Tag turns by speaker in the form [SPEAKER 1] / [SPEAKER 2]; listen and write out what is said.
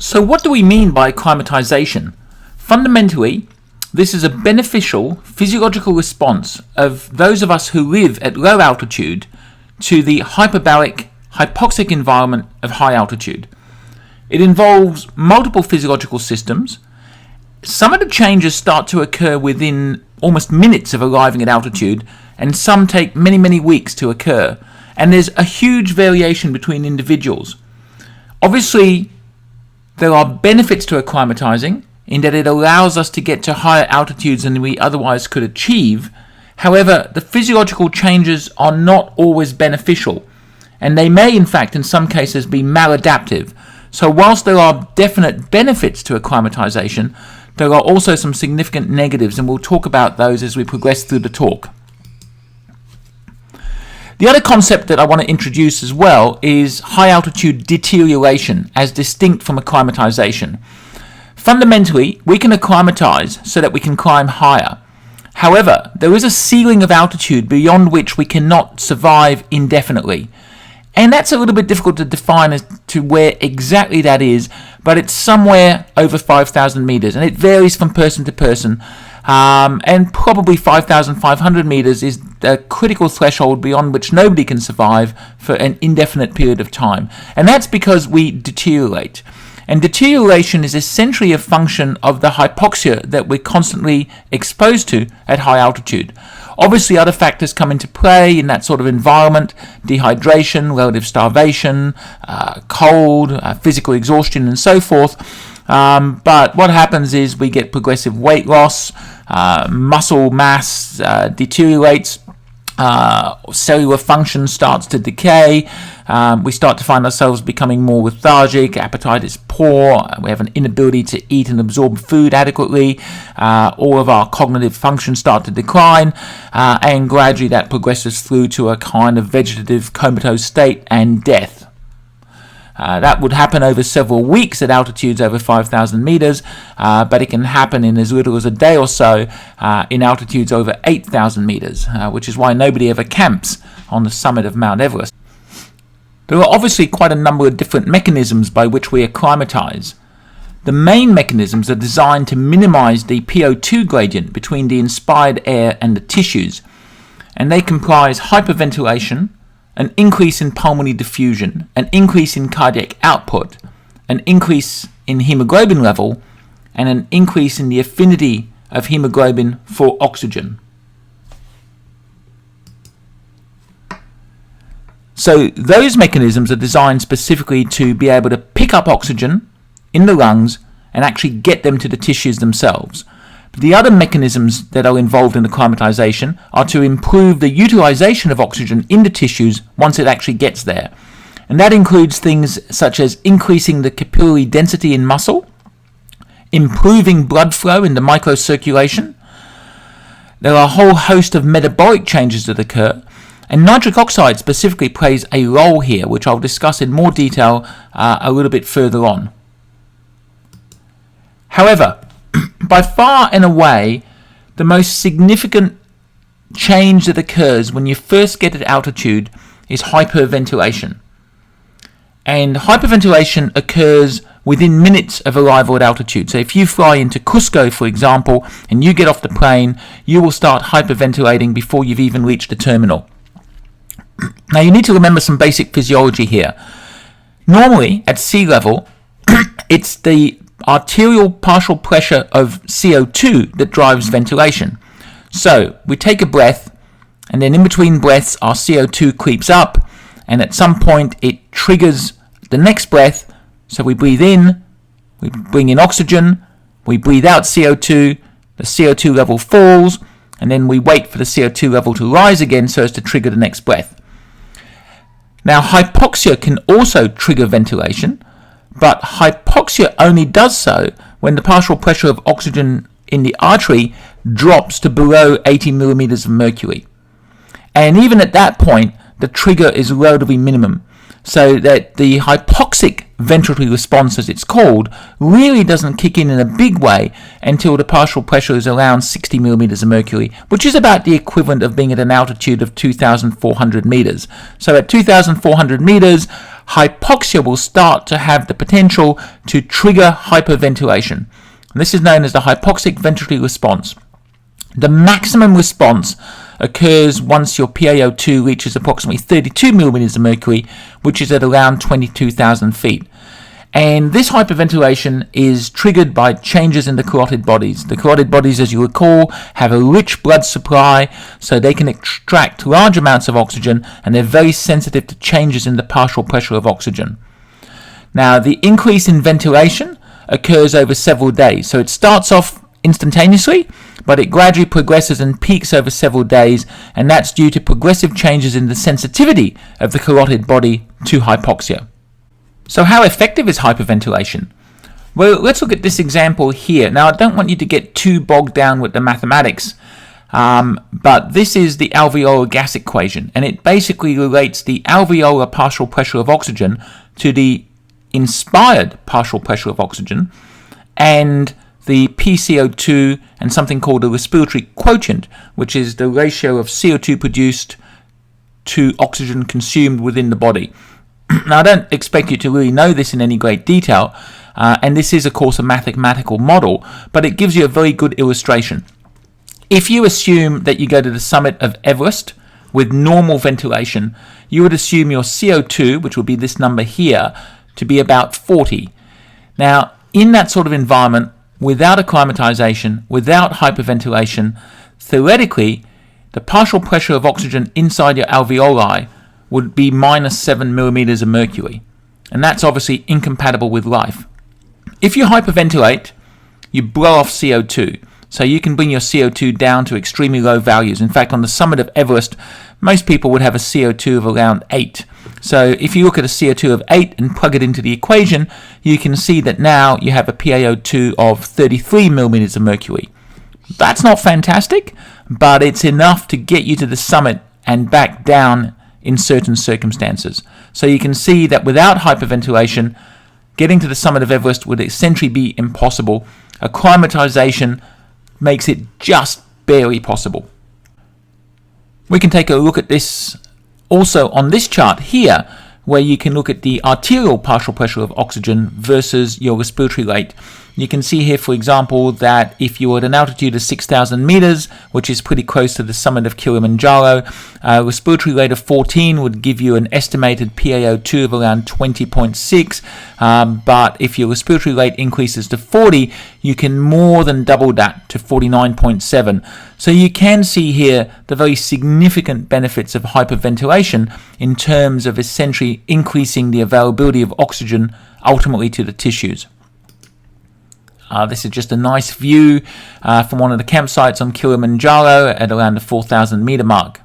[SPEAKER 1] So what do we mean by acclimatization? Fundamentally, this is a beneficial physiological response of those of us who live at low altitude to the hyperbaric, hypoxic environment of high altitude. It involves multiple physiological systems. Some of the changes start to occur within almost minutes of arriving at altitude, and some take many, many weeks to occur. And there's a huge variation between individuals. Obviously, there are benefits to acclimatizing in that it allows us to get to higher altitudes than we otherwise could achieve. However, the physiological changes are not always beneficial, and they may, in fact, in some cases, be maladaptive. So whilst there are definite benefits to acclimatization, there are also some significant negatives, and we'll talk about those as we progress through the talk. The other concept that I want to introduce as well is high altitude deterioration as distinct from acclimatization. Fundamentally, we can acclimatize so that we can climb higher. However, there is a ceiling of altitude beyond which we cannot survive indefinitely. And that's a little bit difficult to define as to where exactly that is, but it's somewhere over 5,000 meters, and it varies from person to person. And probably 5,500 meters is the critical threshold beyond which nobody can survive for an indefinite period of time. And that's because we deteriorate. And deterioration is essentially a function of the hypoxia that we're constantly exposed to at high altitude. Obviously, other factors come into play in that sort of environment: dehydration, relative starvation, cold, physical exhaustion, and so forth. But what happens is we get progressive weight loss, muscle mass deteriorates, cellular function starts to decay, we start to find ourselves becoming more lethargic, appetite is poor, we have an inability to eat and absorb food adequately, all of our cognitive functions start to decline, and gradually that progresses through to a kind of vegetative comatose state and death. That would happen over several weeks at altitudes over 5,000 meters, but it can happen in as little as a day or so in altitudes over 8,000 meters, which is why nobody ever camps on the summit of Mount Everest. There are obviously quite a number of different mechanisms by which we acclimatize. The main mechanisms are designed to minimize the PO2 gradient between the inspired air and the tissues, and they comprise hyperventilation, an increase in pulmonary diffusion, an increase in cardiac output, an increase in hemoglobin level, and an increase in the affinity of hemoglobin for oxygen. So those mechanisms are designed specifically to be able to pick up oxygen in the lungs and actually get them to the tissues themselves. The other mechanisms that are involved in acclimatization are to improve the utilization of oxygen in the tissues once it actually gets there. And that includes things such as increasing the capillary density in muscle, improving blood flow in the microcirculation. There are a whole host of metabolic changes that occur, and nitric oxide specifically plays a role here, which I'll discuss in more detail a little bit further on. However, by far and away, the most significant change that occurs when you first get at altitude is hyperventilation. And hyperventilation occurs within minutes of arrival at altitude. So if you fly into Cusco, for example, and you get off the plane, you will start hyperventilating before you've even reached the terminal. Now you need to remember some basic physiology here. Normally, at sea level, it's the arterial partial pressure of CO2 that drives ventilation. So we take a breath, and then in between breaths our CO2 creeps up, and at some point it triggers the next breath. So we breathe in, we bring in oxygen, we breathe out CO2, the CO2 level falls, and then we wait for the CO2 level to rise again so as to trigger the next breath. Now hypoxia can also trigger ventilation, but hypoxia only does so when the partial pressure of oxygen in the artery drops to below 80 millimeters of mercury. And even at that point, the trigger is relatively minimum, so that the hypoxic ventilatory response, as it's called, really doesn't kick in a big way until the partial pressure is around 60 millimeters of mercury, which is about the equivalent of being at an altitude of 2,400 meters. So at 2,400 meters, hypoxia will start to have the potential to trigger hyperventilation. And this is known as the hypoxic ventilatory response. The maximum response occurs once your PaO2 reaches approximately 32 millimeters of mercury, which is at around 22,000 feet. And this hyperventilation is triggered by changes in the carotid bodies. The carotid bodies, as you recall, have a rich blood supply, so they can extract large amounts of oxygen, and they're very sensitive to changes in the partial pressure of oxygen. Now, the increase in ventilation occurs over several days. So it starts off instantaneously, but it gradually progresses and peaks over several days, and that's due to progressive changes in the sensitivity of the carotid body to hypoxia. So how effective is hyperventilation? Well, let's look at this example here. Now, I don't want you to get too bogged down with the mathematics, but this is the alveolar gas equation, and it basically relates the alveolar partial pressure of oxygen to the inspired partial pressure of oxygen, and the PCO2 and something called the respiratory quotient, which is the ratio of CO2 produced to oxygen consumed within the body. Now, I don't expect you to really know this in any great detail, and this is, of course, a mathematical model, but it gives you a very good illustration. If you assume that you go to the summit of Everest with normal ventilation, you would assume your CO2, which will be this number here, to be about 40. Now, in that sort of environment, without acclimatization, without hyperventilation, theoretically, the partial pressure of oxygen inside your alveoli would be minus 7 millimeters of mercury. And that's obviously incompatible with life. If you hyperventilate, you blow off CO2. So you can bring your CO2 down to extremely low values. In fact, on the summit of Everest, most people would have a CO2 of around 8. So if you look at a CO2 of 8 and plug it into the equation, you can see that now you have a PaO2 of 33 millimeters of mercury. That's not fantastic, but it's enough to get you to the summit and back down in certain circumstances. So you can see that without hyperventilation, getting to the summit of Everest would essentially be impossible. Acclimatization makes it just barely possible. We can take a look at this also on this chart here, where you can look at the arterial partial pressure of oxygen versus your respiratory rate. You can see here, for example, that if you were at an altitude of 6,000 meters, which is pretty close to the summit of Kilimanjaro, a respiratory rate of 14 would give you an estimated PaO2 of around 20.6, but if your respiratory rate increases to 40, you can more than double that to 49.7. So you can see here the very significant benefits of hyperventilation in terms of essentially increasing the availability of oxygen ultimately to the tissues. This is just a nice view from one of the campsites on Kilimanjaro at around the 4,000 meter mark.